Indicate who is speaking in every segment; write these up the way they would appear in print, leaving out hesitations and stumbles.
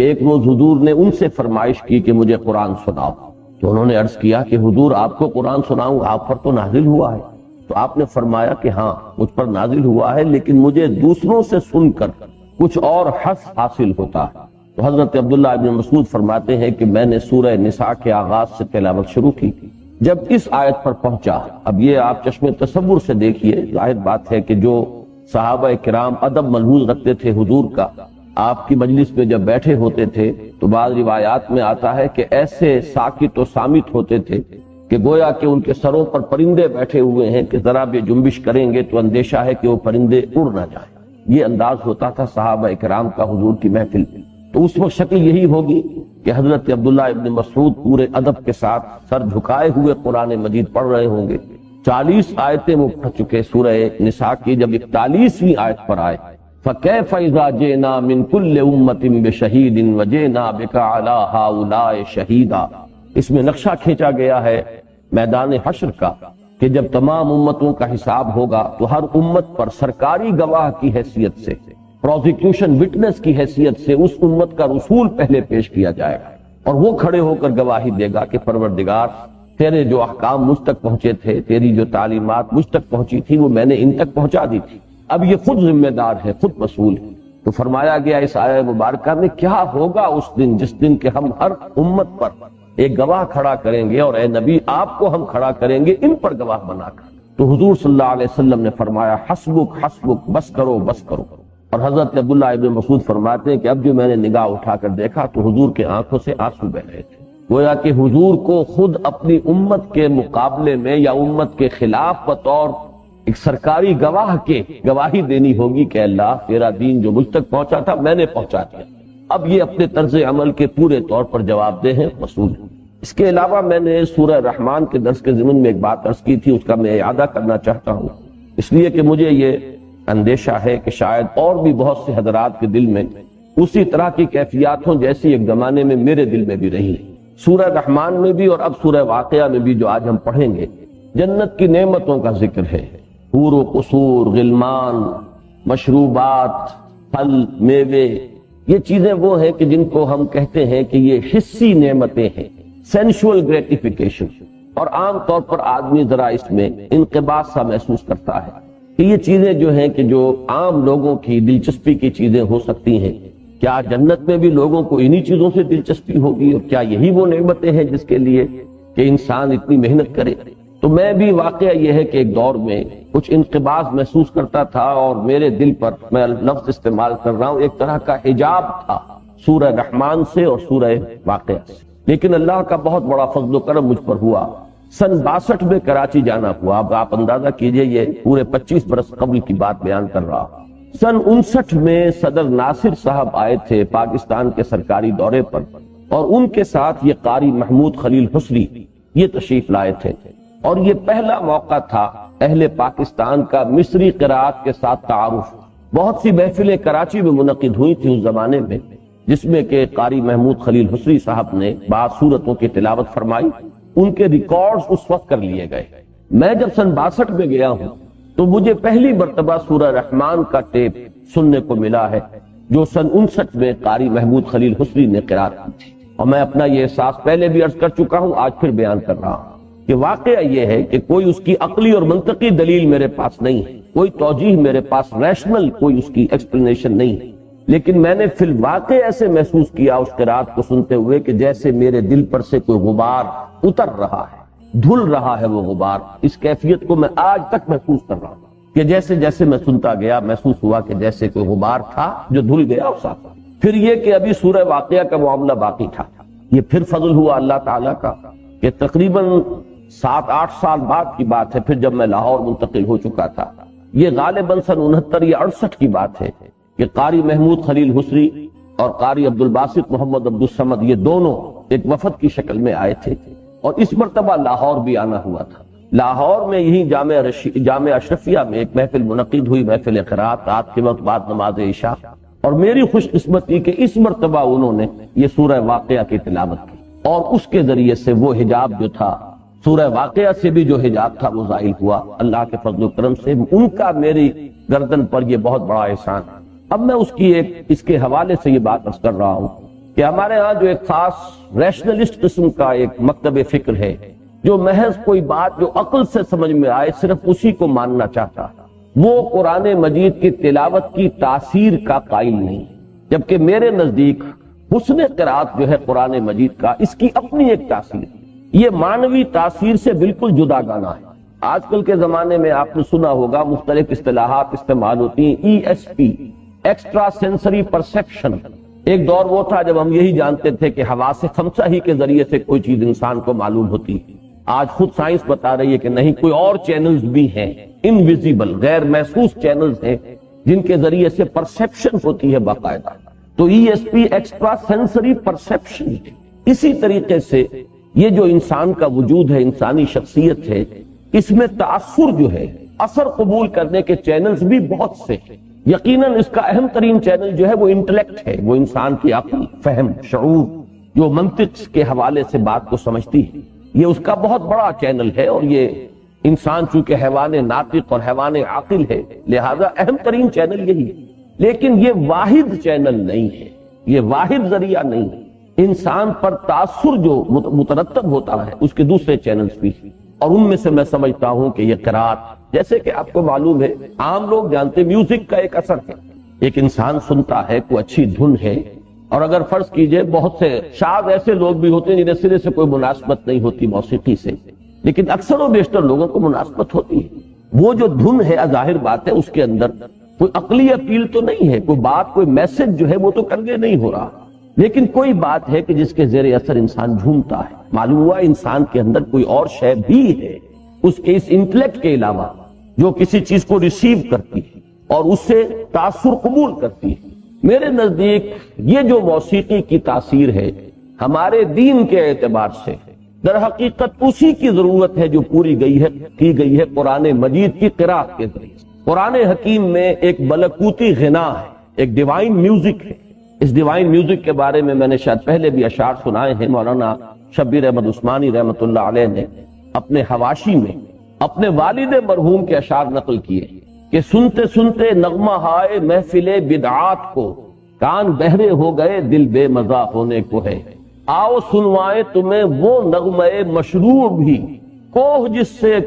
Speaker 1: ایک روز حضور نے ان سے فرمائش کی کہ مجھے قرآن سناؤ، تو انہوں نے عرض کیا کہ حضور آپ کو قرآن سناؤں، آپ پر تو نازل ہوا ہے۔ تو آپ نے فرمایا کہ ہاں مجھ پر نازل ہوا ہے، لیکن مجھے دوسروں سے سن کر کچھ اور حظ حاصل ہوتا ہے۔ تو حضرت عبداللہ ابن مسعود فرماتے ہیں کہ میں نے سورہ نساء کے آغاز سے تلاوت شروع کی، جب اس آیت پر پہنچا، اب یہ آپ چشم تصور سے دیکھیے، ظاہر بات ہے کہ جو صحابہ کرام ادب ملحوظ رکھتے تھے حضور کا، آپ کی مجلس میں جب بیٹھے ہوتے تھے تو بعض روایات میں آتا ہے کہ ایسے ساکت و صامت ہوتے تھے کہ گویا کہ ان کے سروں پر پرندے بیٹھے ہوئے ہیں کہ ذرا بھی جنبش کریں گے تو اندیشہ ہے کہ وہ پرندے اڑ نہ جائیں۔ یہ انداز ہوتا تھا صحابہ کرام کا حضور کی محفل میں۔ تو اس وقت شکل یہی ہوگی کہ حضرت عبداللہ ابن مسعود پورے ادب کے ساتھ سر جھکائے ہوئے قرآن مجید پڑھ رہے ہوں گے۔ 40 آیتیں وہ پڑھ چکے سورہ نساء کی، جب 41ویں آیت پر آئے فَكَيْفَ إِذَا جِئْنَا مِن كُلِّ أُمَّةٍ بِشَهِيدٍ وَجِئْنَا بِكَ عَلَىٰ هَٰؤُلَاءِ شَهِيدًا۔ اس میں نقشہ کھینچا گیا ہے میدان حشر کا کہ جب تمام امتوں کا حساب ہوگا تو ہر امت پر سرکاری گواہ کی حیثیت سے، پروزیکیوشن وٹنس کی حیثیت سے اس امت کا رسول پہلے پیش کیا جائے گا، اور وہ کھڑے ہو کر گواہی دے گا کہ پروردگار تیرے جو احکام مجھ تک پہنچے تھے، تیری جو تعلیمات مجھ تک پہنچی تھی وہ میں نے ان تک پہنچا دی تھی، اب یہ خود ذمہ دار ہے، خود مسئول ہے۔ تو فرمایا گیا اس آیہ مبارکہ میں کیا ہوگا اس دن، جس دن کہ ہم ہر امت پر ایک گواہ کھڑا کریں گے، اور اے نبی آپ کو ہم کھڑا کریں گے ان پر گواہ بنا کر۔ تو حضور صلی اللہ علیہ وسلم نے فرمایا حسبک حسبک، بس کرو بس کرو۔ اور حضرت عبداللہ ابن مسعود فرماتے ہیں کہ اب جو میں نے نگاہ اٹھا کر دیکھا تو حضور کے آنکھوں سے آنسو بہ رہے تھے، گویا کہ حضور کو خود اپنی امت کے مقابلے میں یا امت کے خلاف بطور ایک سرکاری گواہ کے گواہی دینی ہوگی کہ اللہ تیرا دین جو مجھ تک پہنچا تھا میں نے پہنچا دیا۔ اب یہ اپنے طرز عمل کے پورے طور پر جواب دہ ہیں، مسئول ہیں۔ اس کے علاوہ میں نے سورہ رحمان کے درس کے ضمن میں ایک بات عرض کی تھی، اس کا میں اعادہ کرنا چاہتا ہوں، اس لیے کہ مجھے یہ اندیشہ ہے کہ شاید اور بھی بہت سے حضرات کے دل میں اسی طرح کی کیفیات ہوں جیسی ایک زمانے میں میرے دل میں بھی رہی۔ سورہ رحمان میں بھی اور اب سورہ واقعہ میں بھی جو آج ہم پڑھیں گے، جنت کی نعمتوں کا ذکر ہے، حور و قصور، غلمان، مشروبات، پھل، میوے، یہ چیزیں وہ ہیں کہ جن کو ہم کہتے ہیں کہ یہ حسی نعمتیں ہیں، سینشول گریٹیفیکیشن، اور عام طور پر آدمی ذرا اس میں انقباض سا محسوس کرتا ہے کہ یہ چیزیں جو ہیں کہ جو عام لوگوں کی دلچسپی کی چیزیں ہو سکتی ہیں، کیا جنت میں بھی لوگوں کو انہی چیزوں سے دلچسپی ہوگی، اور کیا یہی وہ نعمتیں ہیں جس کے لیے کہ انسان اتنی محنت کرے؟ تو میں بھی واقعہ یہ ہے کہ ایک دور میں کچھ انقباض محسوس کرتا تھا، اور میرے دل پر میں لفظ استعمال کر رہا ہوں ایک طرح کا حجاب تھا سورہ رحمان سے اور سورہ واقعہ سے، لیکن اللہ کا بہت بڑا فضل و کرم مجھ پر ہوا۔ سن 62 میں کراچی جانا ہوا، اب آپ اندازہ کیجئے یہ پورے 25 برس قبل کی بات بیان کر رہا ہوں۔ سن 59 میں صدر ناصر صاحب آئے تھے پاکستان کے سرکاری دورے پر، اور ان کے ساتھ یہ قاری محمود خلیل حسری یہ تشریف لائے تھے، اور یہ پہلا موقع تھا اہل پاکستان کا مصری قراءت کے ساتھ تعارف۔ بہت سی محفلیں کراچی میں منعقد ہوئی تھی اس زمانے میں، جس میں کہ قاری محمود خلیل حسری صاحب نے بعض سورتوں کی تلاوت فرمائی، ان کے ریکارڈز اس وقت کر لیے گئے۔ میں جب سن 62 میں گیا ہوں تو مجھے پہلی مرتبہ سورہ رحمان کا ٹیپ سننے کو ملا ہے، جو سن 59 میں قاری محمود خلیل حسری نے قرات کی تھی۔ اور میں اپنا یہ احساس پہلے بھی عرض کر چکا ہوں، آج پھر بیان کر رہا ہوں کہ واقعہ یہ ہے کہ کوئی اس کی عقلی اور منطقی دلیل میرے پاس نہیں ہے، کوئی توجیہ میرے پاس ریشنل کوئی اس کی ایکسپلینیشن نہیں ہے، لیکن میں نے فی الواقع ایسے محسوس کیا اس قرات کو سنتے ہوئے کہ جیسے میرے دل پر سے کوئی غبار اتر رہا ہے، دھل رہا ہے وہ غبار۔ اس کیفیت کو میں آج تک محسوس کر رہا ہوں کہ جیسے جیسے میں سنتا گیا محسوس ہوا کہ جیسے کوئی غبار تھا جو دھل گیا اور صاف۔ پھر یہ کہ ابھی سورہ واقعہ کا معاملہ باقی تھا، یہ پھر فضل ہوا اللہ تعالیٰ کا کہ تقریباً 7-8 سال بعد کی بات ہے، پھر جب میں لاہور منتقل ہو چکا تھا، یہ غالباً سن 69 یا 68 کی بات ہے کہ قاری محمود خلیل حسری اور قاری عبدالباسط محمد عبدالصمد یہ دونوں ایک وفد کی شکل میں آئے تھے، اور اس مرتبہ لاہور بھی آنا ہوا تھا۔ لاہور میں یہی جامع اشرفیہ میں ایک محفل منعقد ہوئی، محفل قرات رات کے وقت بعد نماز عشاء، اور میری خوش قسمتی کہ اس مرتبہ انہوں نے یہ سورہ واقعہ کی تلاوت کی، اور اس کے ذریعے سے وہ حجاب جو تھا، سورہ واقعہ سے بھی جو حجاب تھا وہ ظاہر ہوا اللہ کے فضل و کرم سے۔ ان کا میری گردن پر یہ بہت بڑا احسان۔ اب میں اس کے حوالے سے یہ بات عرض کر رہا ہوں کہ ہمارے ہاں جو ایک خاص ریشنلسٹ قسم کا ایک مکتب فکر ہے جو محض کوئی بات جو عقل سے سمجھ میں آئے صرف اسی کو ماننا چاہتا، وہ قرآن مجید کی تلاوت کی تاثیر کا قائل نہیں، جبکہ میرے نزدیک حسن قرات جو ہے قرآن مجید کا، اس کی اپنی ایک تاثیر، یہ معنوی تاثیر سے بالکل جدا گانا ہے۔ آج کل کے زمانے میں آپ نے سنا ہوگا مختلف اصطلاحات استعمال ہوتی ہیں، ESP ایکسٹرا سینسری پرسیپشن۔ ایک دور وہ تھا جب ہم یہی جانتے تھے کہ حواس خمسہ ہی کے ذریعے سے کوئی چیز انسان کو معلوم ہوتی ہے۔ آج خود سائنس بتا رہی ہے کہ نہیں، کوئی اور چینلز بھی ہیں، انویزیبل غیر محسوس چینلز ہیں جن کے ذریعے سے پرسیپشن ہوتی ہے باقاعدہ۔ تو ESP ایکسٹرا سینسری پرسیپشن۔ اسی طریقے سے یہ جو انسان کا وجود ہے، انسانی شخصیت ہے، اس میں تاثر جو ہے، اثر قبول کرنے کے چینلز بھی بہت سے ہیں۔ یقیناً اس کا اہم ترین چینل جو ہے وہ انٹلیکٹ ہے، وہ انسان کی عقل، فہم، شعور، جو منطق کے حوالے سے بات کو سمجھتی ہے، یہ اس کا بہت بڑا چینل ہے۔ اور یہ انسان چونکہ حیوان ناطق اور حیوان عاقل ہے، لہذا اہم ترین چینل یہی ہے، لیکن یہ واحد چینل نہیں ہے، یہ واحد ذریعہ نہیں ہے۔ انسان پر تاثر جو مترتب ہوتا ہے اس کے دوسرے چینلز بھی، اور ان میں سے میں سمجھتا ہوں کہ یہ قرات، جیسے کہ آپ کو معلوم ہے، عام لوگ جانتے ہیں میوزک کا ایک اثر ہے۔ ایک انسان سنتا ہے، کوئی اچھی دھن ہے، اور اگر فرض کیجئے بہت سے شاذ ایسے لوگ بھی ہوتے ہیں جنہیں سرے سے کوئی مناسبت نہیں ہوتی موسیقی سے، لیکن اکثر و بیشتر لوگوں کو مناسبت ہوتی ہے۔ وہ جو دھن ہے، ظاہر بات ہے اس کے اندر کوئی عقلی اپیل تو نہیں ہے، کوئی بات، کوئی میسج جو ہے وہ تو کنوے نہیں ہو رہا، لیکن کوئی بات ہے کہ جس کے زیر اثر انسان جھومتا ہے۔ معلوم ہوا انسان کے اندر کوئی اور شے بھی ہے، اس کے اس انٹلیکٹ کے علاوہ، جو کسی چیز کو ریسیو کرتی ہے اور اس سے تاثر قبول کرتی ہے۔ میرے نزدیک یہ جو موسیقی کی تاثیر ہے ہمارے دین کے اعتبار سے، در حقیقت اسی کی ضرورت ہے جو پوری کی گئی ہے قرآن مجید کی قرات کے ذریعے۔ قرآن حکیم میں ایک ملکوتی غنا ہے، ایک ڈیوائن میوزک ہے۔ اس ڈیوائن میوزک کے بارے میں نے شاید پہلے بھی اشعار سنائے ہیں۔ مولانا شبیر احمد عثمانی رحمۃ اللہ علیہ نے اپنے حواشی میں اپنے والد مرحوم کے اشعار نقل کیے کہ سنتے سنتے نغمہ ہائے محفل بدعات کو، کان بہرے ہو گئے دل بے مزہ ہونے کو ہے، آؤ سنوائے تمہیں وہ نغمہ مشروع بھی، کوہ جس سے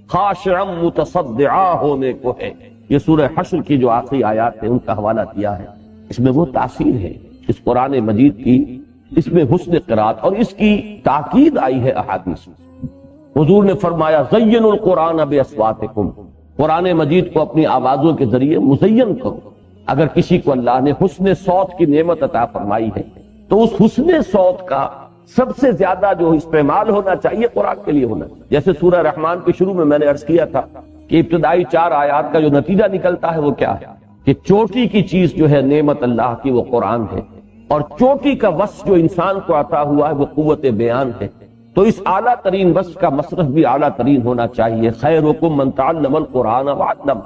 Speaker 1: خاشعم متصدعا ہونے کو ہے۔ یہ سورہ حشر کی جو آخری آیات ہیں ان کا حوالہ دیا ہے، اس میں وہ تاثیر ہے اس قرآن مجید کی، اس میں حسن قرات اور اس کی تاکید آئی ہے احادیث میں۔ حضور نے فرمایا زینوا القرآن باصواتکم، قرآن مجید کو اپنی آوازوں کے ذریعے مزین کرو۔ اگر کسی کو اللہ نے حسن صوت کی نعمت عطا فرمائی ہے تو اس حسن صوت کا سب سے زیادہ جو استعمال ہونا چاہیے قرآن کے لیے ہونا چاہیے۔ جیسے سورہ رحمان کے شروع میں نے عرض کیا تھا کہ ابتدائی 4 آیات کا جو نتیجہ نکلتا ہے وہ کیا ہے کہ چوٹی کی چیز جو ہے نعمت اللہ کی وہ قرآن ہے، اور چوٹی کا وصف جو انسان کو عطا ہوا ہے وہ قوت بیان ہے۔ تو اس اعلیٰ ترین وصف کا مصرف بھی اعلیٰ ترین ہونا چاہیے۔ خیرکم من تعلم القرآن وعلم،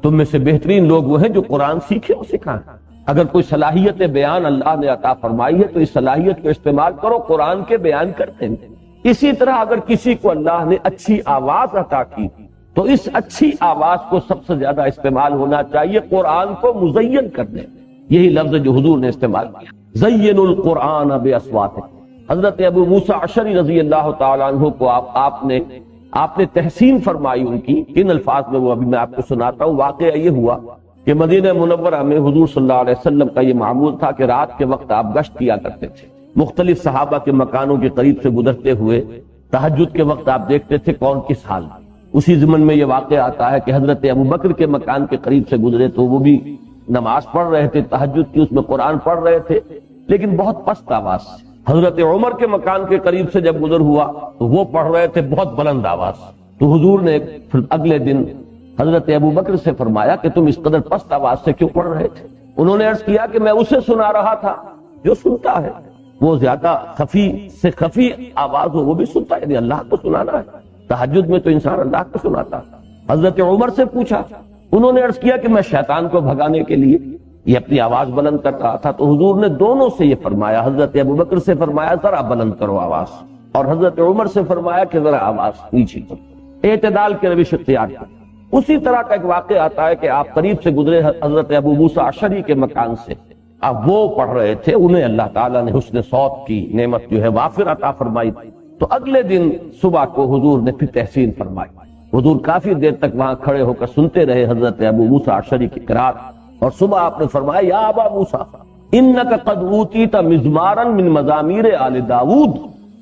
Speaker 1: تم میں سے بہترین لوگ وہ ہیں جو قرآن سیکھے اور سکھائیں۔ اگر کوئی صلاحیت بیان اللہ نے عطا فرمائی ہے تو اس صلاحیت کو استعمال کرو، قرآن کے بیان کرتے ہیں۔ اسی طرح اگر کسی کو اللہ نے اچھی آواز عطا کی تو اس اچھی آواز کو سب سے زیادہ استعمال ہونا چاہیے قرآن کو مزین کرنے۔ یہی لفظ جو حضور نے استعمال کیا، زینوا القرآن باصواتکم۔ حضرت ابو موسیٰ اشعری رضی اللہ تعالیٰ عنہ کو آپ نے تحسین فرمائی ان کی، کن الفاظ میں وہ ابھی میں آپ کو سناتا ہوں۔ واقعہ یہ ہوا کہ مدینہ منورہ میں حضور صلی اللہ علیہ وسلم کا یہ معمول تھا کہ رات کے وقت آپ گشت کیا کرتے تھے، مختلف صحابہ کے مکانوں کے قریب سے گزرتے ہوئے تہجد کے وقت آپ دیکھتے تھے کون کس حال میں۔ اسی ضمن میں یہ واقعہ آتا ہے کہ حضرت ابو بکر کے مکان کے قریب سے گزرے تو وہ بھی نماز پڑھ رہے تھے تہجد کی، اس میں قرآن پڑھ رہے تھے لیکن بہت پست آواز سے۔ حضرت عمر کے مکان کے قریب سے جب گزر ہوا تو وہ پڑھ رہے تھے بہت بلند آواز۔ تو حضور نے اگلے دن حضرت ابو بکر سے فرمایا کہ تم اس قدر پست آواز سے کیوں پڑھ رہے تھے؟ انہوں نے عرض کیا کہ میں اسے سنا رہا تھا جو سنتا ہے، وہ زیادہ خفی سے خفی آواز ہو وہ بھی سنتا ہے، یعنی اللہ کو سنانا ہے۔ تہجد میں تو انسان اللہ کو سناتا ہے۔ حضرت عمر سے پوچھا، انہوں نے عرض کیا کہ میں شیطان کو بھگانے کے لیے یہ اپنی آواز بلند کر رہا تھا۔ تو حضور نے دونوں سے یہ فرمایا، حضرت ابو بکر سے فرمایا ذرا بلند کرو آواز، اور حضرت عمر سے فرمایا کہ ذرا آواز نیچے کرو، اعتدال کی روش اختیار کرو۔ اسی طرح کا ایک واقعہ آتا ہے کہ آپ قریب سے گزرے حضرت ابو موسیٰ اشعری کے مکان سے، اب وہ پڑھ رہے تھے، انہیں اللہ تعالیٰ نے حسن صوت کی نعمت جو ہے وافر عطا فرمائی، تو اگلے دن صبح کو حضور نے پھر تحسین فرمائی۔ حضور کافی دیر تک وہاں کھڑے ہو کر سنتے رہے حضرت ابو موسیٰ اشعری کی قرات، اور صبح آپ نے فرمایا یا ابا موسیٰ انک قد اوتیت مزمارا من مزامیر آل داود،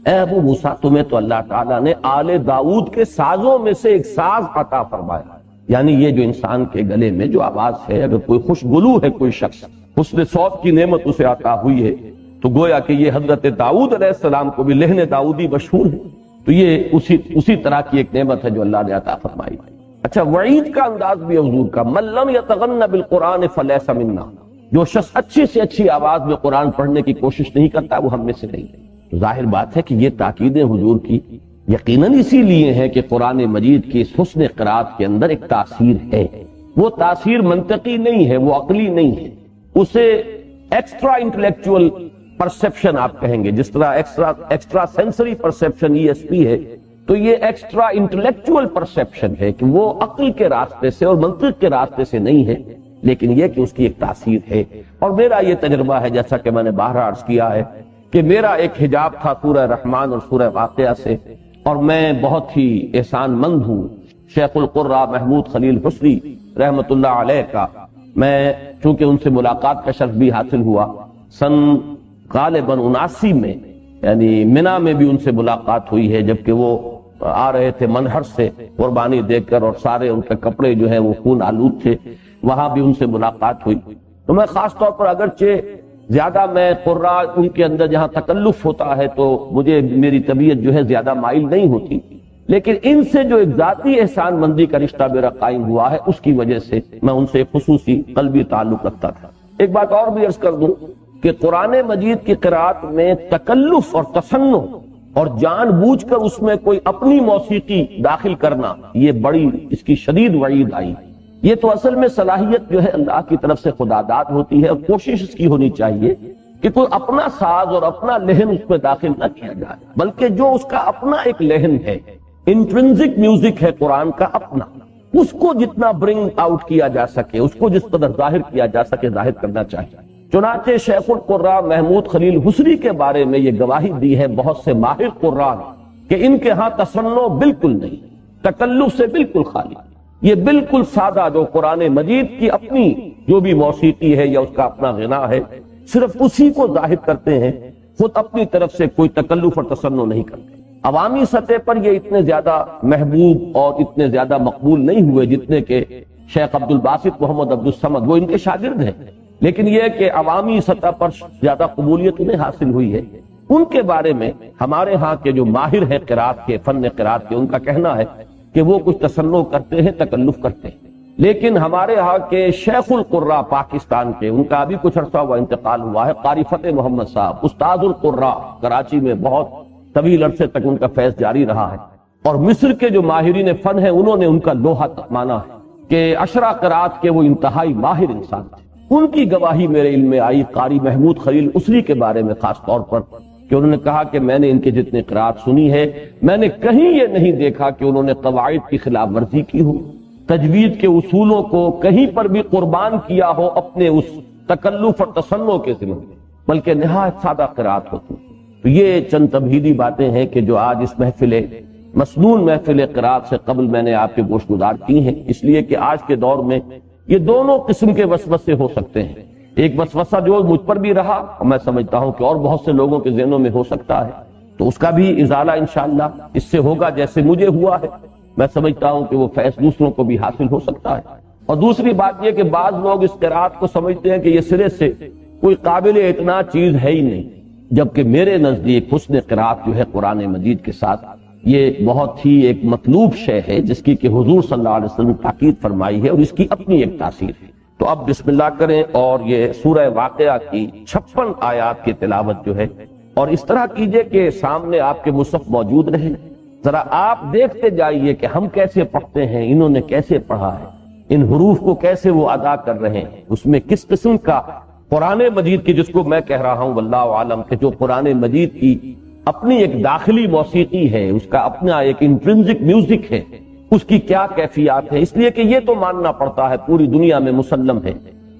Speaker 1: اے ابو موسیٰ تمہیں تو اللہ تعالیٰ نے آل داود کے سازوں میں سے ایک ساز عطا فرمایا، یعنی یہ جو انسان کے گلے میں جو آواز ہے، اگر کوئی خوشگلو ہے کوئی شخص، حسن صوت کی نعمت اسے عطا ہوئی ہے، تو گویا کہ یہ حضرت داؤد علیہ السلام کو بھی لہن داؤدی مشہور ہے، تو یہ اسی طرح کی ایک نعمت ہے جو اللہ نے عطا فرمائی۔ اچھا، وعید کا انداز بھی حضور کا، من لم یتغن بالقرآن فلیس منا، جو شخص اچھی سے اچھی آواز میں قرآن پڑھنے کی کوشش نہیں کرتا وہ ہم میں سے نہیں ہے۔ تو ظاہر بات ہے کہ یہ تاکیدیں حضور کی یقیناً اسی لیے ہے کہ قرآن مجید کی اس حسن قرات کے اندر ایک تاثیر ہے، وہ تاثیر منطقی نہیں ہے، وہ عقلی نہیں ہے، اسے ایکسٹرا انٹلیکچوئل پرسپشن آپ کہیں گے، جس طرح ایکسٹرا سینسری پرسپشن ESP ہے، تو یہ ایکسٹرا انٹلیکچوئل پرسپشن ہے کہ وہ عقل کے راستے سے اور منطق کے راستے سے نہیں ہے، لیکن یہ کہ اس کی ایک تاثیر ہے۔ اور میرا یہ تجربہ ہے، جیسا کہ میں نے باہر عرض کیا ہے، کہ میرا ایک حجاب تھا سورہ رحمان اور سورہ واقعہ سے، اور میں بہت ہی احسان مند ہوں شیخ القرآ محمود خلیل حسنی رحمت اللہ علیہ کا۔ میں چونکہ ان سے ملاقات کا شرف بھی حاصل ہوا سن غالباً 79 میں، یعنی منا میں بھی ان سے ملاقات ہوئی ہے، جبکہ وہ آ رہے تھے منہر سے قربانی دے کر، اور سارے ان کے کپڑے جو ہیں وہ خون آلود تھے، وہاں بھی ان سے ملاقات ہوئی۔ تو میں خاص طور پر اگرچہ زیادہ میں قرآ ان کے اندر جہاں تکلف ہوتا ہے تو مجھے میری طبیعت جو ہے زیادہ مائل نہیں ہوتی، لیکن ان سے جو ایک ذاتی احسان مندی کا رشتہ میرا قائم ہوا ہے، اس کی وجہ سے میں ان سے خصوصی قلبی تعلق رکھتا تھا۔ ایک بات اور بھی عرض کر دوں کہ قرآن مجید کی قرات میں تکلف اور تصنع اور جان بوجھ کر اس میں کوئی اپنی موسیقی داخل کرنا، یہ بڑی اس کی شدید وعید آئی۔ یہ تو اصل میں صلاحیت جو ہے اللہ کی طرف سے خدا داد ہوتی ہے، اور کوشش اس کی ہونی چاہیے کہ کوئی اپنا ساز اور اپنا لہن اس میں داخل نہ کیا جائے، بلکہ جو اس کا اپنا ایک لہن ہے، انٹرنزک میوزک ہے قرآن کا اپنا، اس کو جتنا برنگ آؤٹ کیا جا سکے، اس کو جس قدر ظاہر کیا جا سکے ظاہر کرنا چاہیے۔ چنانچہ شیخ القرآ محمود خلیل حسنی کے بارے میں یہ گواہی دی ہے بہت سے ماہر قرآن کہ ان کے ہاں تصنع بالکل نہیں، تکلف سے بالکل خالی، یہ بالکل سادہ جو قرآن مجید کی اپنی جو بھی موسیقی ہے یا اس کا اپنا غنا ہے، صرف اسی کو ظاہر کرتے ہیں، خود اپنی طرف سے کوئی تکلف اور تصنع نہیں کرتے۔ عوامی سطح پر یہ اتنے زیادہ محبوب اور اتنے زیادہ مقبول نہیں ہوئے جتنے کہ شیخ عبد الباسط محمد عبد الصمد، وہ ان کے شاگرد ہیں، لیکن یہ کہ عوامی سطح پر زیادہ قبولیت انہیں حاصل ہوئی ہے۔ ان کے بارے میں ہمارے ہاں کے جو ماہر ہیں قرات کے، فن قرات کے، ان کا کہنا ہے کہ وہ کچھ تصنع کرتے ہیں، تکلف کرتے ہیں، لیکن ہمارے ہاں کے شیخ القرآ پاکستان کے، ان کا ابھی کچھ عرصہ ہوا انتقال ہوا ہے، قاری فتح محمد صاحب استاد القرآ کراچی میں بہت طویل عرصے تک ان کا فیض جاری رہا ہے، اور مصر کے جو ماہرین فن ہیں انہوں نے ان کا لوہا مانا ہے کہ عشرہ قرات کے وہ انتہائی ماہر انسان تھے۔ ان کی گواہی میرے علم میں آئی قاری محمود خلیل اسری کے بارے میں خاص طور پر، کہ انہوں نے کہا کہ میں نے ان کے جتنے قرات سنی ہے، میں نے کہیں یہ نہیں دیکھا کہ انہوں نے قواعد کی خلاف ورزی کی ہو، تجوید کے اصولوں کو کہیں پر بھی قربان کیا ہو اپنے اس تکلف اور تصنع کے ذمہ، بلکہ نہایت سادہ قرات ہوتی۔ تو یہ چند تمہیدی باتیں ہیں کہ جو آج اس محفل مسنون محفل قرات سے قبل میں نے آپ کے گوش گزار کی ہیں، اس لیے کہ آج کے دور میں یہ دونوں قسم کے وسوسے ہو سکتے ہیں۔ ایک وسوسہ جو مجھ پر بھی رہا، اور میں سمجھتا ہوں کہ اور بہت سے لوگوں کے ذہنوں میں ہو سکتا ہے، تو اس کا بھی ازالہ انشاءاللہ اس سے ہوگا جیسے مجھے ہوا ہے۔ میں سمجھتا ہوں کہ وہ فیض دوسروں کو بھی حاصل ہو سکتا ہے۔ اور دوسری بات یہ کہ بعض لوگ اس قرات کو سمجھتے ہیں کہ یہ سرے سے کوئی قابل اعتنا چیز ہے ہی نہیں، جبکہ میرے نزدیک حسن قرات جو ہے قرآن مجید کے ساتھ یہ بہت ہی ایک مطلوب شے ہے، جس کی کہ حضور صلی اللہ علیہ وسلم نے تاکید فرمائی ہے، اور اس کی اپنی ایک تاثیر ہے۔ تو اب بسم اللہ کریں اور یہ سورہ واقعہ کی 56 آیات کی تلاوت جو ہے، اور اس طرح کیجئے کہ سامنے آپ کے مصحف موجود رہے، ذرا آپ دیکھتے جائیے کہ ہم کیسے پڑھتے ہیں، انہوں نے کیسے پڑھا ہے، ان حروف کو کیسے وہ ادا کر رہے ہیں، اس میں کس قسم کا قرآن مجید کی، جس کو میں کہہ رہا ہوں واللہ عالم کہ جو قرآن مجید کی اپنی ایک داخلی موسیقی ہے، اس کا اپنا ایک انٹرنزک میوزک ہے، اس کی کیا کیفیات ہے۔ اس لیے کہ یہ تو ماننا پڑتا ہے، پوری دنیا میں مسلم ہے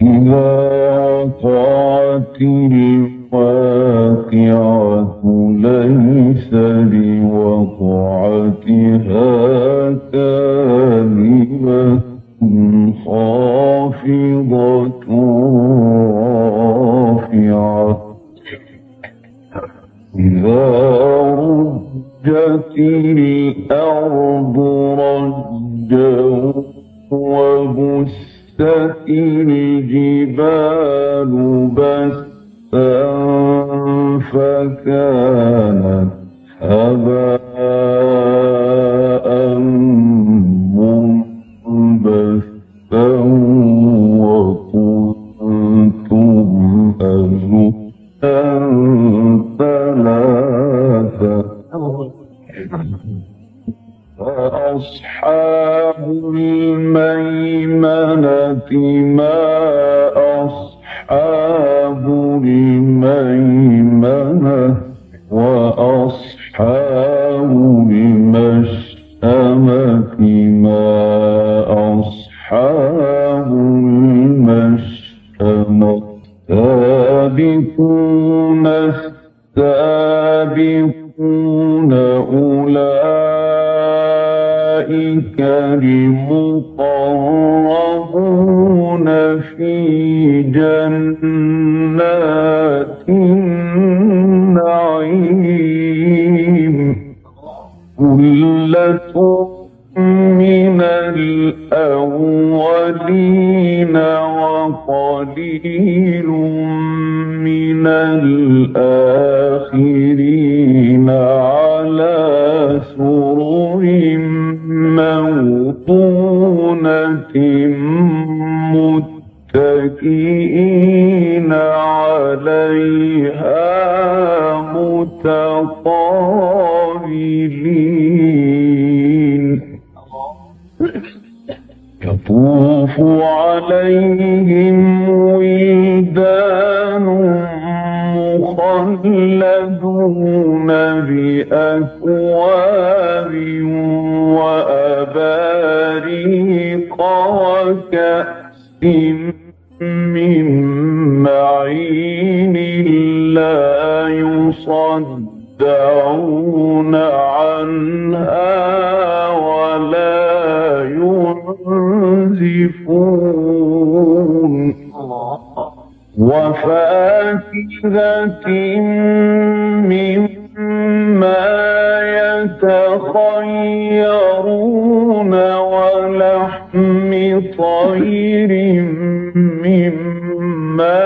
Speaker 2: إذا وقعت الواقعة ليس لوقعتها كاذبة خافضة رافعة إذا رجت الأرض رجا وبست الجبال بسا فكانت هباء منبثا وكنتم أزواجا ثلاثة فأصحاب الميمنة ما أصحاب الميمنة وأصحاب المشأمة ما أصحاب المشأمة السابقون السابقون أولئك المقربون في جنات النعيم ثلة من الأولين وقليل من الآخرين على سرر موضونة متكئين عليها متقابلين يطوف عليهم ولدان مخلدون بأكواب وأباريق وكأس من معين لا يصدعون عنها ولا ينزفون وفاكهة مما يتخيرون ولحم طير مما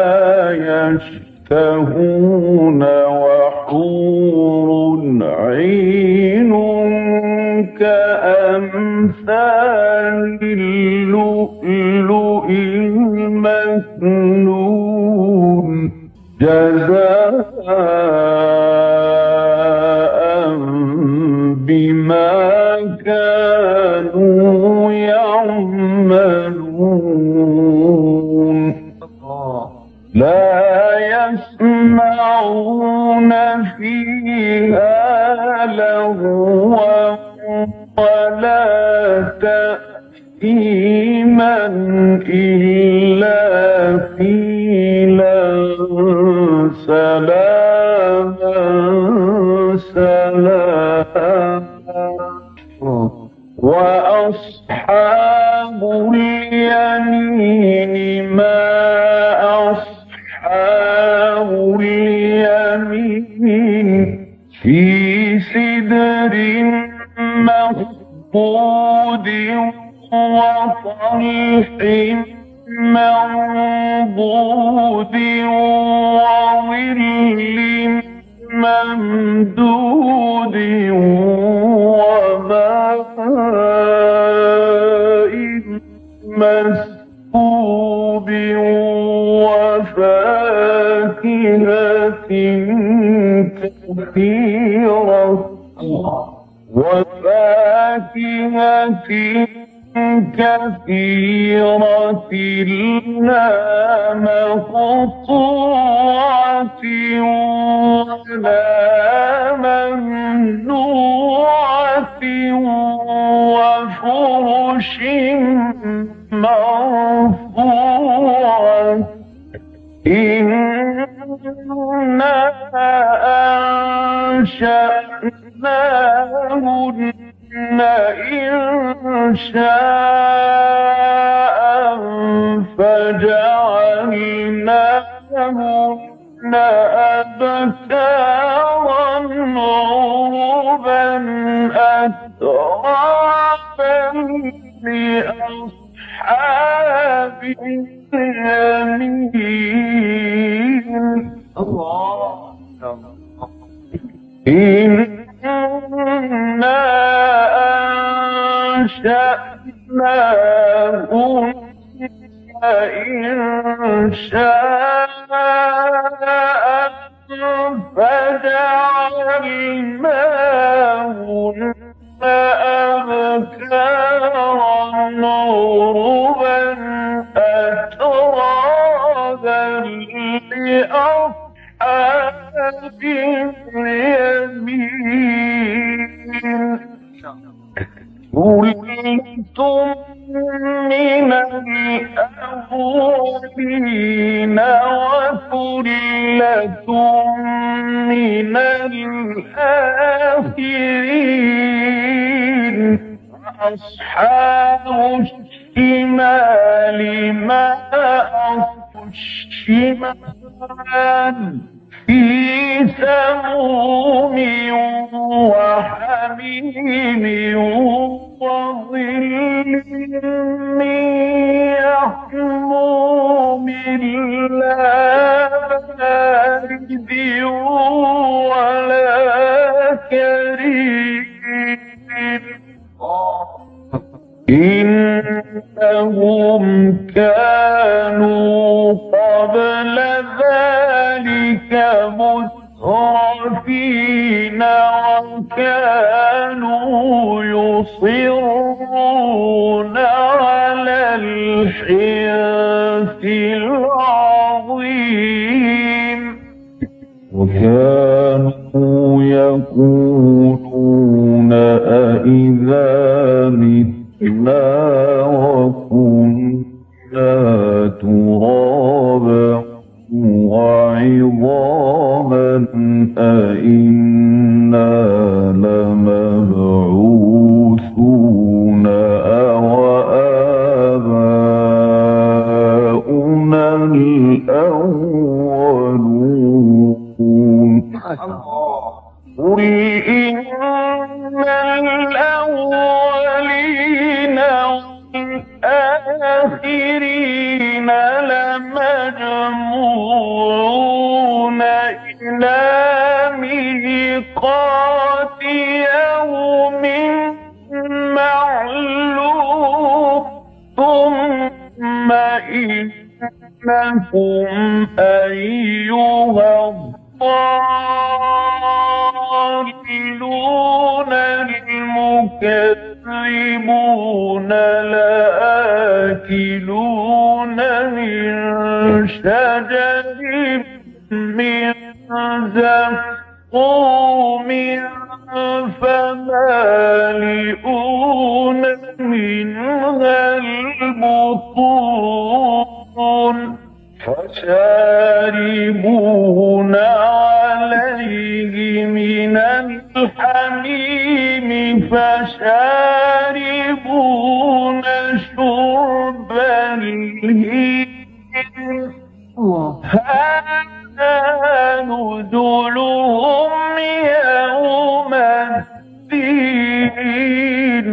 Speaker 2: يشتهون وحور عين كأمثال اللؤلؤ المكنون جزاء بما كانوا يعملون. فيها لغوا ولا تأثيما إلا قيلا سلاما سلاما وأصحاب اليمين ما أصحاب اليمين في سدر مخضود وطلح منضود وظل ممدود وماء مسكوب وفاكهة كثيرة لا مقطوعة ولا ممنوعة وفرش مرفوعة إنا أنشأناهن إنشاء فجعلناهن أبكارا عربا أترابا لأصحاب اليمين الله إنا أنشأناهن إنشاء فجعلناهن أبكارا عربا أترابا لأصحاب اليمين ثلة من الأولين وثلة من الآخرين أصحاب الشمال ما أصحاب الشمال في سموم وحميم وظل من يحموم لا بارد ولا كريم إنهم كانوا قبل ذلك مترفين وكانوا يصرون على الحنث العظيم وكانوا يقولون أإذا متنا وكنا ترابا وعظاما أإنا لمبعوثون أوآباؤنا الأولون قل إن الأولين والآخرين لمجموعون إلى ميقات يوم معلوم ثم إنكم أيها الضالون المكذبون لآكلون من شجر من زقوم من الحميم فشاربون شرب الهيم هذا نزلهم يوم الدين.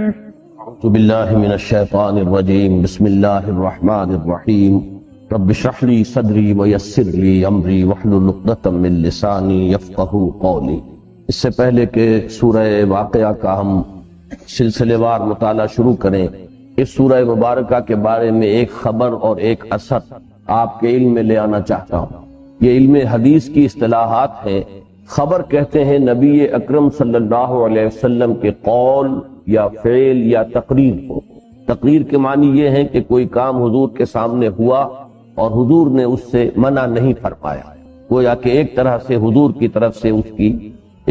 Speaker 1: أعوذ بالله من الشيطان الرجيم. بسم الله الرحمن الرحيم. رب اشرح لي صدري ويسر لي امری واحلل عقدۃ من لسانی یفقہوا قولی. اس سے پہلے کہ سورہ واقعہ کا ہم سلسلے وار مطالعہ شروع کریں، اس سورہ مبارکہ کے بارے میں ایک خبر اور ایک اثر آپ کے علم میں لے آنا چاہتا ہوں. یہ علم حدیث کی اصطلاحات ہیں. خبر کہتے ہیں نبی اکرم صلی اللہ علیہ وسلم کے قول یا فعل یا تقریر کو. تقریر کے معنی یہ ہے کہ کوئی کام حضور کے سامنے ہوا اور حضور نے اس سے منع نہیں فرمایا، گویا کہ ایک طرح سے حضور کی طرف سے اس کی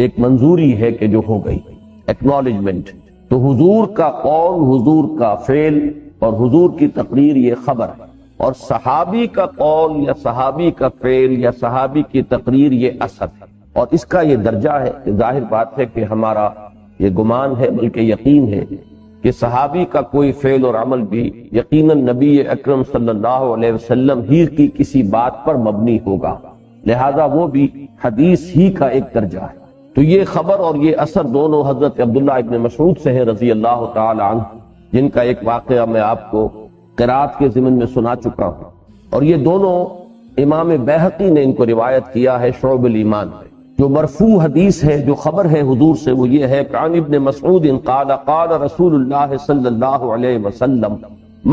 Speaker 1: ایک منظوری ہے کہ جو ہو گئی، ایکنالجمنٹ. تو حضور کا قول، حضور کا فعل اور حضور کی تقریر یہ خبر ہے، اور صحابی کا قول یا صحابی کا فعل یا صحابی کی تقریر یہ اثر ہے. اور اس کا یہ درجہ ہے کہ ظاہر بات ہے کہ ہمارا یہ گمان ہے بلکہ یقین ہے کہ صحابی کا کوئی فعل اور عمل بھی یقیناً نبی اکرم صلی اللہ علیہ وسلم ہی کی کسی بات پر مبنی ہوگا، لہذا وہ بھی حدیث ہی کا ایک درجہ ہے. تو یہ خبر اور یہ اثر دونوں حضرت عبداللہ ابن مسعود سے ہے رضی اللہ تعالی عنہ، جن کا ایک واقعہ میں آپ کو قرات کے ضمن میں سنا چکا ہوں. اور یہ دونوں امام بیہقی نے ان کو روایت کیا ہے شعب الایمان میں. جو مرفوع حدیث ہے، جو خبر ہے حضور سے، وہ یہ ہے کہ عن ابن مسعود قال قال رسول اللہ صلی اللہ علیہ وسلم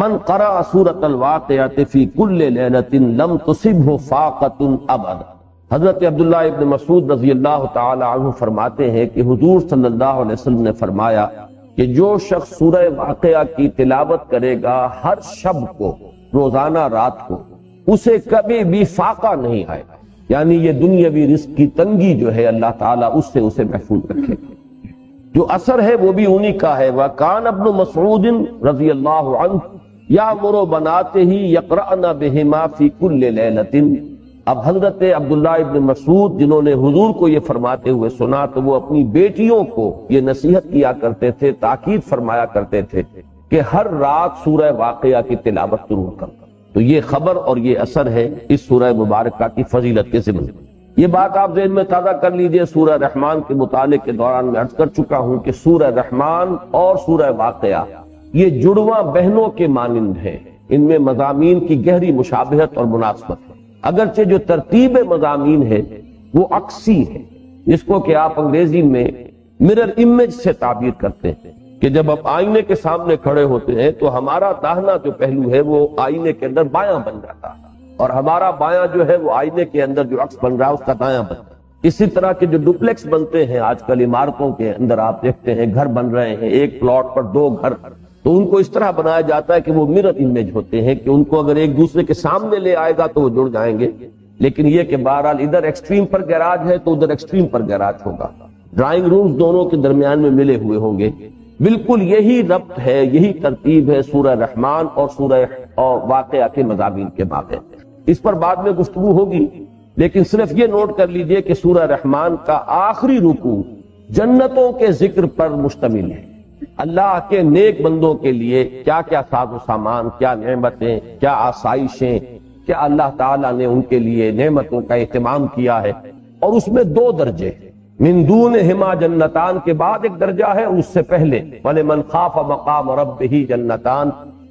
Speaker 1: من قرأ سورۃ الواقعۃ فی کل لیلۃ لم تصبہ فاقۃ ابدا. حضرت عبداللہ ابن مسعود رضی اللہ تعالی عنہ فرماتے ہیں کہ حضور صلی اللہ علیہ وسلم نے فرمایا کہ جو شخص سورہ واقعہ کی تلاوت کرے گا ہر شب کو، روزانہ رات کو، اسے کبھی بھی فاقہ نہیں آئے گا، یعنی یہ دنیاوی رزق کی تنگی جو ہے اللہ تعالیٰ اس سے اسے محفوظ رکھے. جو اثر ہے وہ بھی انہی کا ہے. وَكَانَ ابْنُ مَسْعُودٍ رضی اللہ عنہ يَأْمُرُ بَنَاتِهِ يَقْرَأْنَ بِهِمَا فِي كُلِّ لَيْلَةٍ. اب حضرت عبداللہ ابن مسعود جنہوں نے حضور کو یہ فرماتے ہوئے سنا تو وہ اپنی بیٹیوں کو یہ نصیحت کیا کرتے تھے، تاکید فرمایا کرتے تھے کہ ہر رات سورہ واقعہ کی تلاوت ضرور کرنا. تو یہ خبر اور یہ اثر ہے اس سورہ مبارکہ کی فضیلت کے ضمن میں. یہ بات آپ ذہن میں تازہ کر لیجئے. سورہ رحمان کے مطالعے کے دوران میں عرض کر چکا ہوں کہ سورہ رحمان اور سورہ واقعہ یہ جڑواں بہنوں کے مانند ہیں. ان میں مضامین کی گہری مشابہت اور مناسبت ہے، اگرچہ جو ترتیب مضامین ہے وہ عکسی ہے، جس کو کہ آپ انگریزی میں مرر امیج سے تعبیر کرتے ہیں کہ جب آپ آئینے کے سامنے کھڑے ہوتے ہیں تو ہمارا داہنا جو پہلو ہے وہ آئینے کے اندر بایاں بن جاتا ہے، اور ہمارا بایاں جو ہے وہ آئینے کے اندر جو عکس بن رہا ہے اس کا دایاں بن جاتا ہے. اسی طرح کے جو ڈپلیکس بنتے ہیں آج کل عمارتوں کے اندر، آپ دیکھتے ہیں گھر بن رہے ہیں، ایک پلاٹ پر دو گھر، تو ان کو اس طرح بنایا جاتا ہے کہ وہ مرر امیج ہوتے ہیں کہ ان کو اگر ایک دوسرے کے سامنے لے آئے گا تو وہ جڑ جائیں گے. لیکن یہ کہ بہرحال ادھر ایکسٹریم پر گیراج ہے تو ادھر ایکسٹریم پر گیراج ہوگا، ڈرائنگ رومز دونوں کے درمیان میں ملے ہوئے ہوں گے. بالکل یہی ربط ہے، یہی ترتیب ہے سورہ رحمان اور سورہ اور واقعہ کے مضامین کے بابے. اس پر بعد میں گفتگو ہوگی، لیکن صرف یہ نوٹ کر لیجئے کہ سورہ رحمان کا آخری رکوع جنتوں کے ذکر پر مشتمل ہے. اللہ کے نیک بندوں کے لیے کیا کیا ساز و سامان، کیا نعمتیں، کیا آسائشیں، کیا اللہ تعالیٰ نے ان کے لیے نعمتوں کا اہتمام کیا ہے. اور اس میں دو درجے، من دونہما جنتان کے بعد ایک درجہ ہے، اس سے پہلے وَلِمَنْ خَافَ مَقَامَ رَبِّهِ جنتان.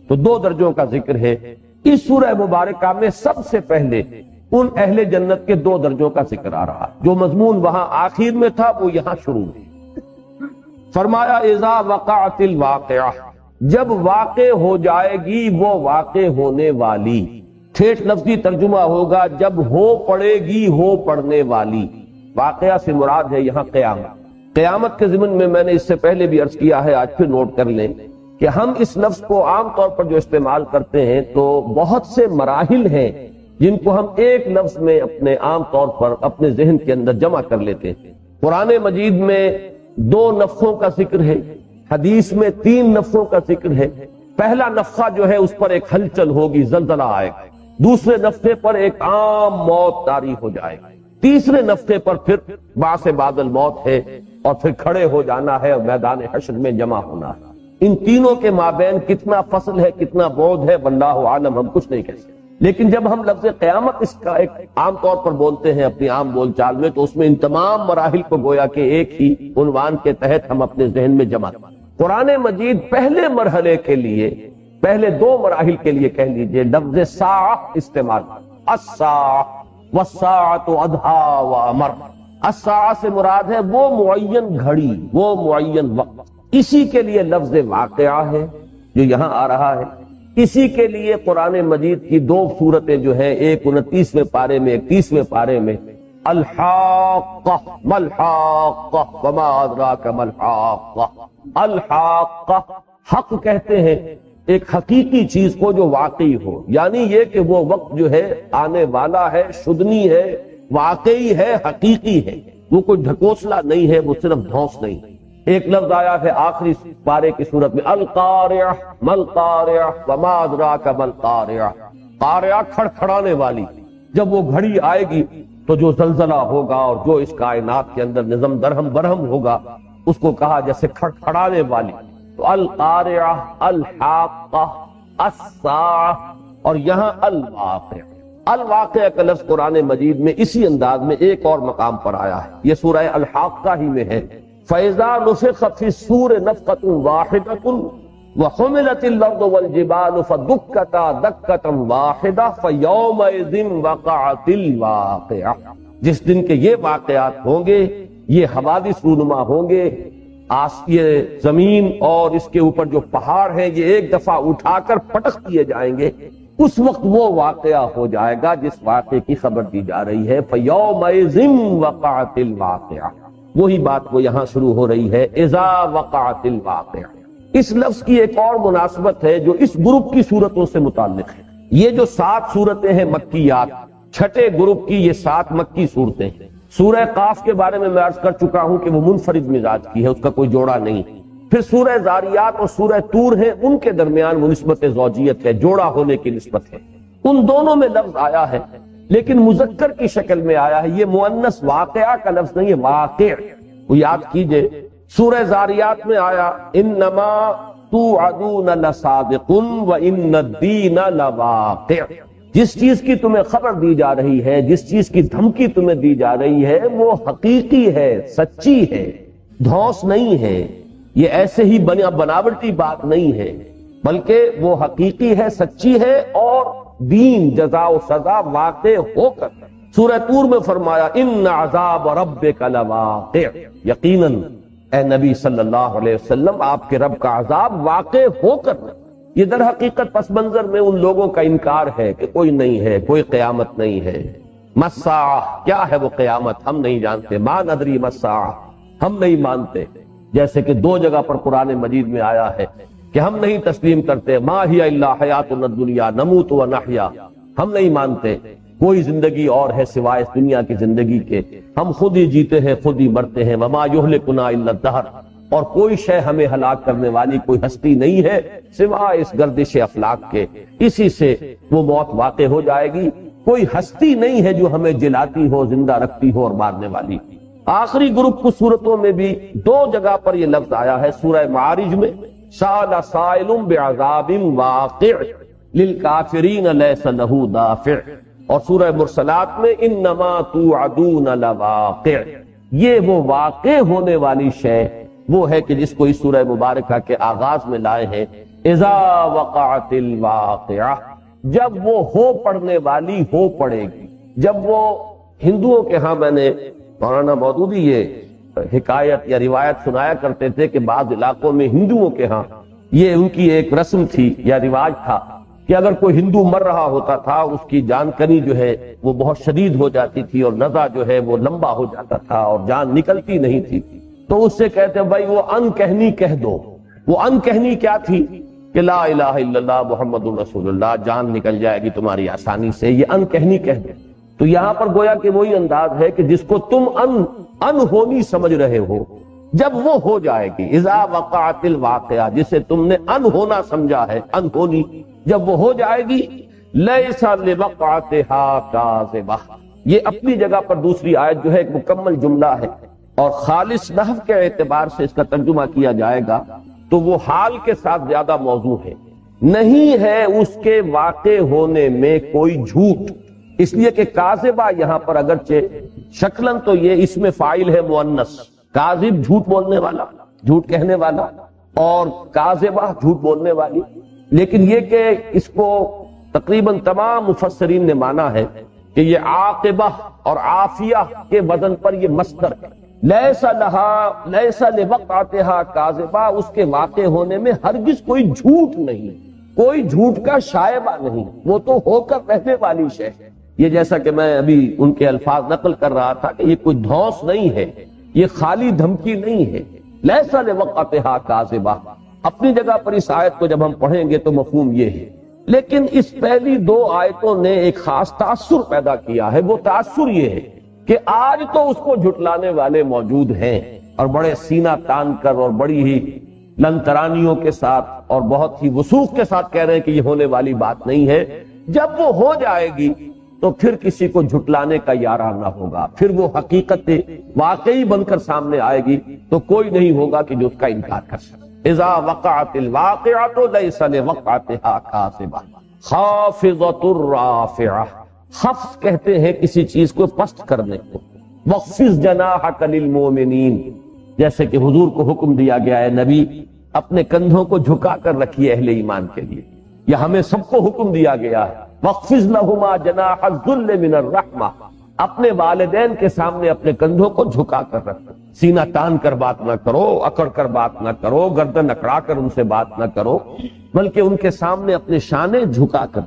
Speaker 1: تو دو درجوں کا ذکر ہے. اس سورہ مبارکہ میں سب سے پہلے ان اہل جنت کے دو درجوں کا ذکر آ رہا ہے. جو مضمون وہاں آخر میں تھا وہ یہاں شروع میں. فرمایا اذا وقعت الواقعہ، جب واقع ہو جائے گی وہ واقع ہونے والی. ٹھیٹ لفظی ترجمہ ہوگا جب ہو پڑے گی ہو پڑنے والی. واقعہ سے مراد ہے یہاں قیامت. قیامت کے ضمن میں میں نے اس سے پہلے بھی عرض کیا ہے، آج پھر نوٹ کر لیں کہ ہم اس لفظ کو عام طور پر جو استعمال کرتے ہیں تو بہت سے مراحل ہیں جن کو ہم ایک لفظ میں اپنے عام طور پر اپنے ذہن کے اندر جمع کر لیتے ہیں. قرآن مجید میں 2 نفخوں کا ذکر ہے، حدیث میں 3 نفخوں کا ذکر ہے. پہلا نفخہ جو ہے اس پر ایک ہلچل ہوگی، زلزلہ آئے گا. دوسرے نفخے پر ایک عام موت طاری ہو جائے گا. تیسرے نفخے پر پھر بعث بعد الموت ہے اور پھر کھڑے ہو جانا ہے اور میدان حشر میں جمع ہونا ہے۔ ان تینوں کے مابین کتنا فصل ہے، کتنا بعد ہے، واللہ عالم، ہم کچھ نہیں کہہ سکتے۔ لیکن جب ہم لفظ قیامت اس کا ایک عام طور پر بولتے ہیں اپنی عام بول چال میں، تو اس میں ان تمام مراحل کو گویا کہ ایک ہی عنوان کے تحت ہم اپنے ذہن میں جمع کریں۔ قرآن مجید پہلے مرحلے کے لیے، پہلے دو مراحل کے لیے کہہ لیجئے، لفظ ساعہ استعمال، الساعہ والساعۃ اضحیٰ وامر۔ الساعہ سے مراد ہے وہ معین گھڑی، وہ معین وقت۔ اسی کے لیے لفظ واقعہ ہے جو یہاں آ رہا ہے۔ اسی کے لیے قرآن مجید کی دو صورتیں جو ہیں، ایک 29ویں پارے میں، ایک 30ویں پارے میں، الحاقہ ملحاقہ وما ادراک ملحاقہ۔ الحاقہ حق کہتے ہیں ایک حقیقی چیز کو جو واقعی ہو، یعنی یہ کہ وہ وقت جو ہے آنے والا ہے، شدنی ہے، واقعی ہے، حقیقی ہے، وہ کوئی ڈھکوسلا نہیں ہے، وہ صرف دھونس نہیں ہے۔ ایک لفظ آیا ہے آخری پارے کی صورت میں، القارعہ ملقارعہ وما ادراک ملقارعہ۔ قارعہ کھڑکھڑانے والی، جب وہ گھڑی آئے گی تو جو زلزلہ ہوگا اور جو اس کائنات کے اندر نظم درہم برہم ہوگا، اس کو کہا جیسے کھڑکھڑانے والی۔ تو القارعہ، الحاقہ، الساعہ، اور یہاں الواقعہ۔ الواقعہ کا لفظ قرآن مجید میں اسی انداز میں ایک اور مقام پر آیا ہے، یہ سورہ الحاقہ ہی میں ہے۔ فَإِذَا نُفِخَ فِي الصُّورِ نَفْخَةٌ وَاحِدَةٌ وَحُمِلَتِ الْأَرْضُ وَالْجِبَالُ فَدُكَّتَا دَكَّةً وَاحِدَةً فَيَوْمَئِذٍ وَقَعَتِ الْوَاقِعَةُ۔ جس دن کے یہ واقعات ہوں گے، یہ حوادث رونما ہوں گے، یہ زمین اور اس کے اوپر جو پہاڑ ہیں یہ ایک دفعہ اٹھا کر پٹخ دیے جائیں گے، اس وقت وہ واقعہ ہو جائے گا جس واقعے کی خبر دی جا رہی ہے۔ فَيَوْمَئِذٍ وَقَعَتِ الْوَاقِعَةُ۔ وہی بات وہ یہاں شروع ہو رہی ہے، اذا وقعت الواقعہ۔ اس لفظ کی ایک اور مناسبت ہے جو اس گروپ کی صورتوں سے متعلق ہے۔ یہ جو 7 صورتیں ہیں مکیات، چھٹے گروپ کی یہ 7 مکی صورتیں ہیں۔ سورہ قاف کے بارے میں عرض کر چکا ہوں کہ وہ منفرد مزاج کی ہے، اس کا کوئی جوڑا نہیں۔ پھر سورہ ذاریات اور سورہ طور ہیں، ان کے درمیان وہ نسبت زوجیت ہے، جوڑا ہونے کی نسبت ہے۔ ان دونوں میں لفظ آیا ہے لیکن مذکر کی شکل میں آیا ہے، یہ مؤنث واقعہ کا لفظ نہیں ہے، واقع۔ وہ یاد کیجئے سورہ ذاریات میں آیا، انما توعدون لصادق وان الدین لواقع۔ جس چیز کی تمہیں خبر دی جا رہی ہے، جس چیز کی دھمکی تمہیں دی جا رہی ہے، وہ حقیقی ہے، سچی ہے، دھوس نہیں ہے، یہ ایسے ہی بناوٹی بات نہیں ہے، بلکہ وہ حقیقی ہے، سچی ہے، اور دین، جزا و سزا واقع ہو کر۔ سورہ طور میں فرمایا ان عذاب ربک لواقع، یقیناً اے نبی صلی اللہ علیہ وسلم آپ کے رب کا عذاب واقع ہو کر۔ یہ در حقیقت پس منظر میں ان لوگوں کا انکار ہے کہ کوئی نہیں ہے، کوئی قیامت نہیں ہے۔ مساعہ، کیا ہے وہ قیامت ہم نہیں جانتے، ما ندری مساعہ، ہم نہیں مانتے۔ جیسے کہ 2 جگہ پر قرآن مجید میں آیا ہے کہ ہم نہیں تسلیم کرتے، ما ہی الا حیاتنا الدنیا نموت و نحیا، ہم نہیں مانتے کوئی زندگی اور ہے سوائے اس دنیا کی زندگی کے، ہم خود ہی جیتے ہیں خود ہی مرتے ہیں، وما یہلکنا الا الدہر، اور کوئی شے ہمیں ہلاک کرنے والی کوئی ہستی نہیں ہے سوائے اس گردش افلاک کے، اسی سے وہ موت واقع ہو جائے گی، کوئی ہستی نہیں ہے جو ہمیں جلاتی ہو، زندہ رکھتی ہو اور مارنے والی۔ آخری گروپ کی صورتوں میں بھی 2 جگہ پر یہ لفظ آیا ہے، سورہ معارج میں سأل سائل بعذاب واقع للکافرین لیس لہ دافع، اور سورہ مرسلات میں انما توعدون لواقع۔ یہ وہ واقع ہونے والی شے وہ ہے کہ جس کو اس سورہ مبارکہ کے آغاز میں لائے ہیں، اذا وقعت الواقعہ، جب وہ ہو پڑنے والی ہو پڑے گی۔ جب وہ ہندوؤں کے ہاں، میں نے مولانا مودودی یہ حکایت یا روایت سنایا کرتے تھے کہ بعض علاقوں میں ہندوؤں کے ہاں یہ ان کی ایک رسم تھی یا رواج تھا کہ اگر کوئی ہندو مر رہا ہوتا تھا، اس کی جان کنی جو ہے وہ بہت شدید ہو جاتی تھی اور نزع جو ہے وہ لمبا ہو جاتا تھا اور جان نکلتی نہیں تھی، تو اس سے کہتے بھائی وہ ان کہنی کہہ دو۔ وہ ان کہنی کیا تھی کہ لا الہ الا اللہ محمد رسول اللہ، جان نکل جائے گی تمہاری آسانی سے، یہ ان کہنی کہہ دو۔ تو یہاں پر گویا کہ وہی انداز ہے کہ جس کو تم انہونی سمجھ رہے ہو، جب وہ ہو جائے گی، اذا وقعت الواقعہ، جسے تم نے انہونا سمجھا ہے، انہونی، جب وہ ہو جائے گی، لیس لوقعتها کاذبہ، یہ اپنی جگہ پر دوسری آیت جو ہے ایک مکمل جملہ ہے، اور خالص نحو کے اعتبار سے اس کا ترجمہ کیا جائے گا تو وہ حال کے ساتھ زیادہ موضوع ہے، نہیں ہے اس کے واقع ہونے میں کوئی جھوٹ، اس لیے کہ کاذبہ یہاں پر اگرچہ شکلاً تو یہ اس میں فاعل ہے مؤنث، کاذب جھوٹ بولنے والا، جھوٹ کہنے والا، اور کاذبہ جھوٹ بولنے والی، لیکن یہ کہ اس کو تقریباً تمام مفسرین نے مانا ہے کہ یہ عاقبہ اور عافیہ کے وزن پر یہ مصدر ہے، لیس لوقعتها کاذبہ، اس کے واقع ہونے میں ہرگز کوئی جھوٹ نہیں، کوئی جھوٹ کا شائبہ نہیں، وہ تو ہو کر رہنے والی شے ہے۔ یہ جیسا کہ میں ابھی ان کے الفاظ نقل کر رہا تھا کہ یہ کوئی دھوس نہیں ہے، یہ خالی دھمکی نہیں ہے، لیس لوقعتها کاذبہ۔ اپنی جگہ پر اس آیت کو جب ہم پڑھیں گے تو مفہوم یہ ہے، لیکن اس پہلی دو آیتوں نے ایک خاص تاثر پیدا کیا ہے، وہ تاثر یہ ہے کہ آج تو اس کو جھٹلانے والے موجود ہیں اور بڑے سینہ تان کر اور بڑی ہی لنترانیوں کے ساتھ اور بہت ہی وثوق کے ساتھ کہہ رہے ہیں کہ یہ ہونے والی بات نہیں ہے، جب وہ ہو جائے گی تو پھر کسی کو جھٹلانے کا یارہ نہ ہوگا، پھر وہ حقیقت واقعی بن کر سامنے آئے گی تو کوئی نہیں ہوگا کہ جو اس کا انکار کر سکے۔ اذا وقعت الواقعۃ لیس لوقعتها کاذبہ خافضۃ الرافعہ، خفض کہتے ہیں کسی چیز کو پست کرنے کو، وخفض جناحک للمؤمنین، جیسے کہ حضور کو حکم دیا گیا ہے نبی اپنے کندھوں کو جھکا کر رکھیے اہل ایمان کے لیے، یا ہمیں سب کو حکم دیا گیا ہے وخفض لہما جناح الذل من الرحمہ، اپنے والدین کے سامنے اپنے کندھوں کو جھکا کر رکھو، سینہ تان کر بات نہ کرو، اکڑ کر بات نہ کرو، گردن اکڑا کر ان سے بات نہ کرو، بلکہ ان کے سامنے اپنے شانے جھکا کر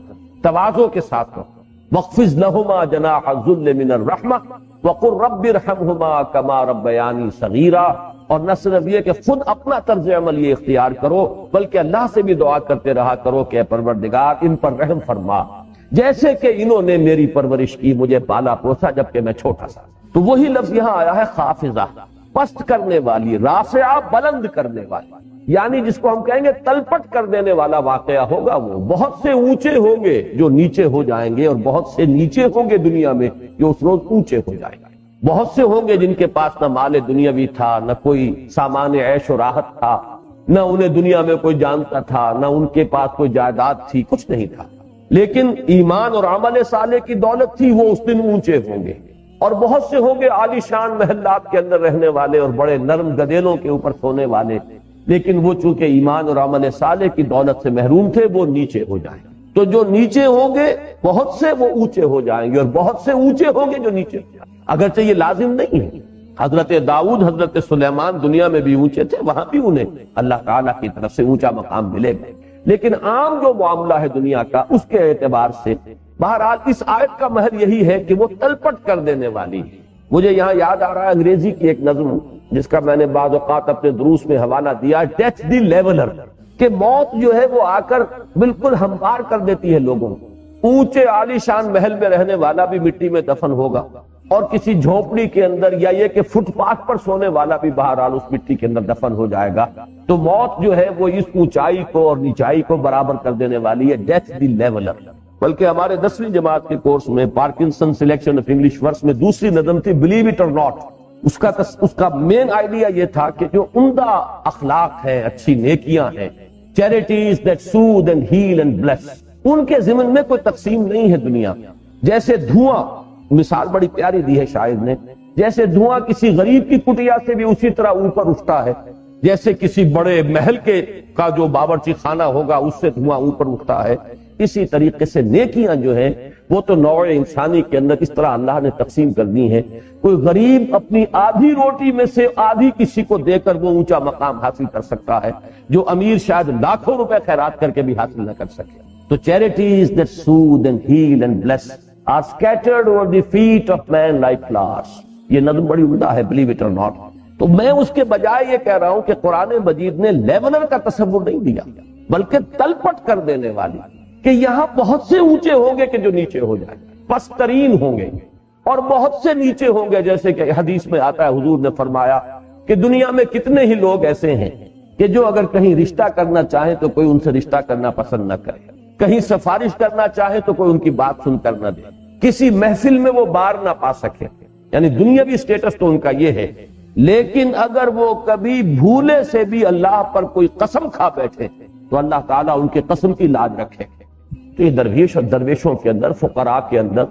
Speaker 1: تواضع کے ساتھ رکھو۔ وَاخْفِضْ لَهُمَا جَنَاحَ الذُّلِّ مِنَ الرَّحْمَةِ وَقُلْ رَبِّ ارْحَمْهُمَا كَمَا رَبَّيَانِي صَغِيرًا، اور نہ صرف یہ کہ خود اپنا طرز عمل یہ اختیار کرو بلکہ اللہ سے بھی دعا کرتے رہا کرو کہ اے پروردگار ان پر رحم فرما، جیسے کہ انہوں نے میری پرورش کی، مجھے پالا پوسا جبکہ میں چھوٹا سا۔ تو وہی لفظ یہاں آیا ہے خافضہ، پست کرنے والی، رافعہ بلند کرنے والی، یعنی جس کو ہم کہیں گے تلپٹ کر دینے والا واقعہ ہوگا۔ وہ بہت سے اونچے ہوں گے جو نیچے ہو جائیں گے، اور بہت سے نیچے ہوں گے دنیا میں جو اس روز اونچے ہو جائیں گے۔ بہت سے ہوں گے جن کے پاس نہ مال دنیاوی تھا، نہ کوئی سامان عیش و راحت تھا، نہ انہیں دنیا میں کوئی جانتا تھا، نہ ان کے پاس کوئی جائیداد تھی، کچھ نہیں تھا، لیکن ایمان اور عمل صالح کی دولت تھی، وہ اس دن اونچے ہوں گے۔ اور بہت سے ہوں گے عالی شان محلات کے اندر رہنے والے اور بڑے نرم گدیلوں کے اوپر سونے والے، لیکن وہ چونکہ ایمان اور عمل صالح کی دولت سے محروم تھے، وہ نیچے ہو جائیں گے۔ تو جو نیچے ہوں گے بہت سے وہ اونچے ہو جائیں گے، اور بہت سے اونچے ہوں گے جو نیچے ہو جائیں گے۔ اگرچہ یہ لازم نہیں ہے، حضرت داؤد، حضرت سلیمان دنیا میں بھی اونچے تھے، وہاں بھی انہیں اللہ تعالیٰ کی طرف سے اونچا مقام ملے گا، لیکن عام جو معاملہ ہے دنیا کا اس کے اعتبار سے بہرحال اس آیت کا محل یہی ہے کہ وہ تلپٹ کر دینے والی ہے۔ مجھے یہاں یاد آ رہا ہے انگریزی کی ایک نظم جس کا میں نے بعض اوقات اپنے دروس میں حوالہ دیا، ڈیتھ دی لیولر، کہ موت جو ہے وہ آ کر بالکل ہموار کر دیتی ہے لوگوں کو۔ اونچے عالی شان محل میں رہنے والا بھی مٹی میں دفن ہوگا، اور کسی جھونپڑی کے اندر یا یہ کہ فٹ پاتھ پر سونے والا بھی بہرحال اس مٹی کے اندر دفن ہو جائے گا۔ تو موت جو ہے وہ اس اونچائی کو اور نیچائی کو برابر کر دینے والی ہے، ڈیتھ دی لیولر۔ بلکہ ہمارے 10ویں جماعت کے کورس میں Parkinson selection of English words میں دوسری نظم تھی بلیو اٹ اور ناٹ، اس کا مین آئیڈیا یہ تھا کہ جو عمدہ اخلاق ہیں، اچھی نیکیاں ہیں، charities that soothe and heal and bless, ان کے ضمن میں کوئی تقسیم نہیں ہے دنیا میں۔ جیسے دھواں، مثال بڑی پیاری دی ہے شاعر نے، جیسے دھواں کسی غریب کی کٹیا سے بھی اسی طرح اوپر اٹھتا ہے، جیسے کسی بڑے محل کا جو باورچی خانہ ہوگا اس سے دھواں اوپر اٹھتا ہے، اسی طریقے سے نیکیاں جو ہیں وہ تو نوع انسانی کے اندر اس طرح اللہ نے تقسیم کر دی ہیں۔ کوئی غریب اپنی آدھی روٹی میں سے آدھی کسی کو دے کر وہ اونچا مقام حاصل کر سکتا ہے، جو امیر شاید لاکھوں روپے خیرات کر کے بھی حاصل نہ کر سکے۔ تو charities that soothe and heal and bless are scattered over the feet of man like flowers۔ یہ نظم بڑی عمدہ ہے، believe it or not۔ تو میں اس کے بجائے یہ کہہ رہا ہوں کہ قرآن مجید نے لیولر کا تصور نہیں دیا، بلکہ تلپٹ کر دینے والی، کہ یہاں بہت سے اونچے ہوں گے کہ جو نیچے ہو جائیں، پسترین ہوں گے، اور بہت سے نیچے ہوں گے، جیسے کہ حدیث میں آتا ہے حضور نے فرمایا کہ دنیا میں کتنے ہی لوگ ایسے ہیں کہ جو اگر کہیں رشتہ کرنا چاہیں تو کوئی ان سے رشتہ کرنا پسند نہ کرے، کہیں سفارش کرنا چاہے تو کوئی ان کی بات سن کر نہ دے، کسی محفل میں وہ بار نہ پا سکے، یعنی دنیاوی سٹیٹس تو ان کا یہ ہے، لیکن اگر وہ کبھی بھولے سے بھی اللہ پر کوئی قسم کھا بیٹھے تو اللہ تعالیٰ ان کے قسم کی لاج رکھے۔ تو یہ درویش اور درویشوں کے اندر، فقراء کے اندر،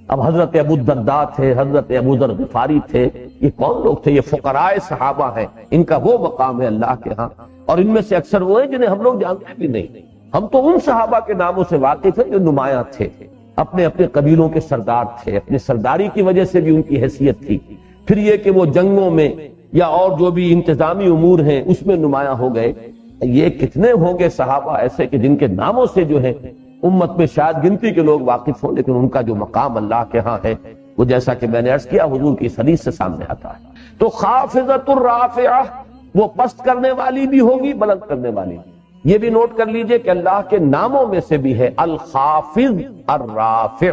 Speaker 1: اب حضرت ابو الدرداء تھے، حضرت ابو ذر غفاری تھے، یہ کون لوگ تھے؟ یہ فقراء صحابہ ہیں، ان کا وہ مقام ہے اللہ کے ہاں، اور ان میں سے اکثر وہ ہیں جنہیں ہم لوگ جانتے بھی نہیں۔ ہم تو ان صحابہ کے ناموں سے واقف ہیں جو نمایاں تھے، اپنے اپنے قبیلوں کے سردار تھے، اپنی سرداری کی وجہ سے بھی ان کی حیثیت تھی، پھر یہ کہ وہ جنگوں میں یا اور جو بھی انتظامی امور ہیں اس میں نمایاں ہو گئے۔ یہ کتنے ہوں گے صحابہ ایسے کہ جن کے ناموں سے جو ہے امت میں شاید گنتی کے لوگ واقف ہوں، لیکن ان کا جو مقام اللہ کے ہاں ہے وہ جیسا کہ میں نے عرض کیا حضور کی اس حدیث سے سامنے آتا ہے۔ تو خافضۃ الرافعہ، وہ پست کرنے والی بھی ہوگی، بلند کرنے والی بھی۔ یہ بھی نوٹ کر لیجئے کہ اللہ کے ناموں میں سے بھی ہے الخافض الرافع۔